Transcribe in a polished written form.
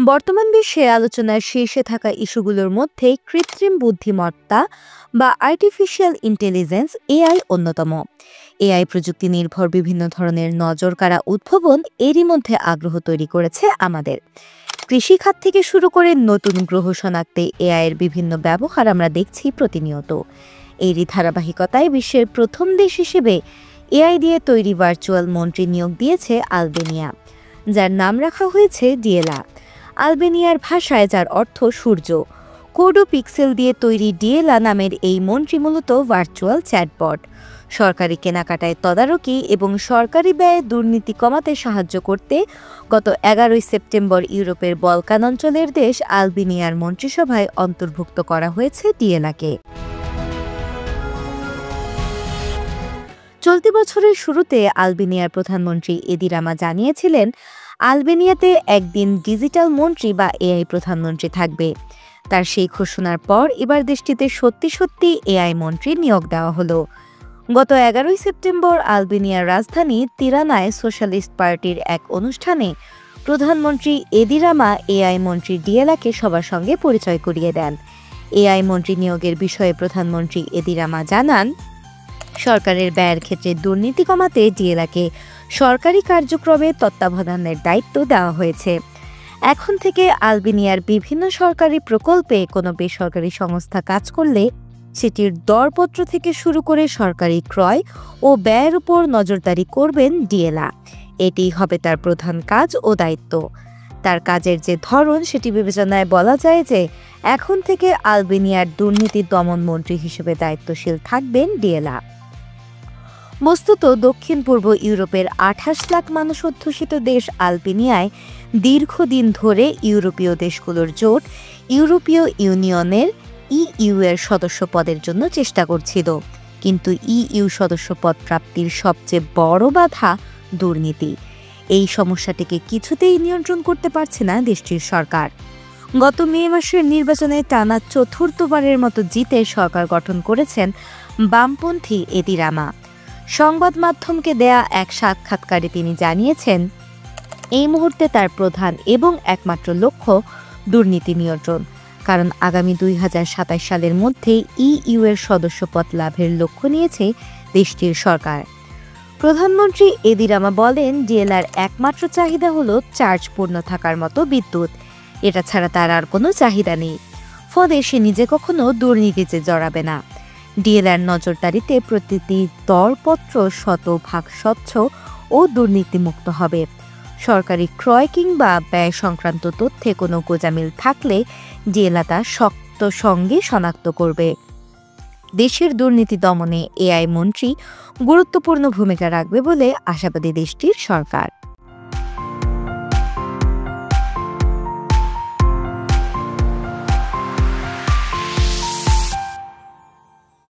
বর্তমান বিশ্বে আলোচনার শীর্ষে থাকা ইস্যুগুলোর মধ্যে কৃত্রিম বুদ্ধিমত্তা বা আর্টিফিশিয়াল ইন্টেলিজেন্স এআই অন্যতম। এআই প্রযুক্তি নির্ভর বিভিন্ন ধরনের নজরকাড়া উদ্ভাবন এরই মধ্যে আগ্রহ তৈরি করেছে আমাদের। কৃষিখাত থেকে শুরু করে নতুন গ্রহ শনাক্তে এআই এর বিভিন্ন ব্যবহার আমরা দেখছি প্রতিনিয়ত। এরই ধারাবাহিকতায় বিশ্বের প্রথম দেশ হিসেবে এআই দিয়ে তৈরি ভার্চুয়াল মন্ত্রী নিয়োগ দিয়েছে আলবেনিয়া, যার নাম রাখা হয়েছে ডিয়েলা। আলবেনিয়ার ভাষায় যার অর্থ সূর্য। কোড ও পিক্সেল দিয়ে তৈরি ডিয়েলা নামের এই মন্ত্রী মূলত ভার্চুয়াল চ্যাটবট। সরকারি কেনাকাটায় তদারকি এবং সরকারি ব্যয়ে দুর্নীতি কমাতে সাহায্য করতে গত 11 সেপ্টেম্বর ইউরোপের বলকান অঞ্চলের দেশ আলবেনিয়ার মন্ত্রিসভায় অন্তর্ভুক্ত করা হয়েছে ডিয়েলাকে। চলতি বছরের শুরুতে আলবেনিয়ার প্রধানমন্ত্রী এদি রামা জানিয়েছিলেন, আলবেনিয়াতে একদিন ডিজিটাল মন্ত্রী বা এআই প্রধানমন্ত্রী থাকবে। তার সেই ঘোষণার পর এবার দেশটিতে সত্যি সত্যি এআই মন্ত্রী নিয়োগ দেওয়া হলো। গত 11 সেপ্টেম্বর আলবেনিয়ার রাজধানী তিরানায় সোশ্যালিস্ট পার্টির এক অনুষ্ঠানে প্রধানমন্ত্রী এদি রামা এআই মন্ত্রী ডিয়েলাকে সবার সঙ্গে পরিচয় করিয়ে দেন। এআই মন্ত্রী নিয়োগের বিষয়ে প্রধানমন্ত্রী এদি রামা জানান, সরকারের ব্যয়ের ক্ষেত্রে দুর্নীতি কমাতে ডিয়েলাকে সরকারি কার্যক্রমে তত্ত্বাবধানের দায়িত্ব দেওয়া হয়েছে। এখন থেকে আলবেনিয়ার বিভিন্ন সরকারি প্রকল্পে কোনো বেসরকারি সংস্থা কাজ করলে সেটির দরপত্র থেকে শুরু করে সরকারি ক্রয় ও ব্যয়ের উপর নজরদারি করবেন ডিয়েলা। এটিই হবে তার প্রধান কাজ ও দায়িত্ব। তার কাজের যে ধরন সেটি বিবেচনায় বলা যায় যে এখন থেকে আলবেনিয়ার দুর্নীতি দমন মন্ত্রী হিসেবে দায়িত্বশীল থাকবেন ডিয়েলা। বস্তুত দক্ষিণ পূর্ব ইউরোপের 28 লাখ মানুষ অধ্যুষিত দেশ আলবেনিয়ায় দীর্ঘদিন ধরে ইউরোপীয় দেশগুলোর জোট ইউরোপীয় ইউনিয়নের ইইউ এর সদস্য পদের জন্য চেষ্টা করছিল। কিন্তু ইইউ সদস্যপদ প্রাপ্তির সবচেয়ে বড় বাধা দুর্নীতি। এই সমস্যাটিকে কিছুতেই নিয়ন্ত্রণ করতে পারছে না দেশটির সরকার। গত মে মাসের নির্বাচনে টানা চতুর্থবারের মতো জিতে সরকার গঠন করেছেন বামপন্থী এদি রামা। সংবাদ মাধ্যমকে দেয়া এক সাক্ষাৎকারে তিনি জানিয়েছেন, এই মুহূর্তে তার প্রধান এবং একমাত্র লক্ষ্য দুর্নীতি নিয়ন্ত্রণ, কারণ আগামী 2027 সালের মধ্যে ইইউ এর সদস্যপদ লাভের লক্ষ্য নিয়েছে দেশটির সরকার। প্রধানমন্ত্রী এদি রামা বলেন, ডিএলআর একমাত্র চাহিদা হলো চার্জ পূর্ণ থাকার মতো বিদ্যুৎ। এটা ছাড়া তার আর কোনো চাহিদা নেই। ফলে সে নিজে কখনো দুর্নীতিতে জড়াবে না। ডিএলআর নজরদারিতে প্রতিটি দরপত্র শতভাগ স্বচ্ছ ও দুর্নীতিমুক্ত হবে। সরকারি ক্রয় কিংবা ব্যয় সংক্রান্ত তথ্যে কোনো গোঁজামিল থাকলে ডিএলআর তা শক্ত সঙ্গে শনাক্ত করবে। দেশের দুর্নীতি দমনে এআই মন্ত্রী গুরুত্বপূর্ণ ভূমিকা রাখবে বলে আশাবাদী দেশটির সরকার।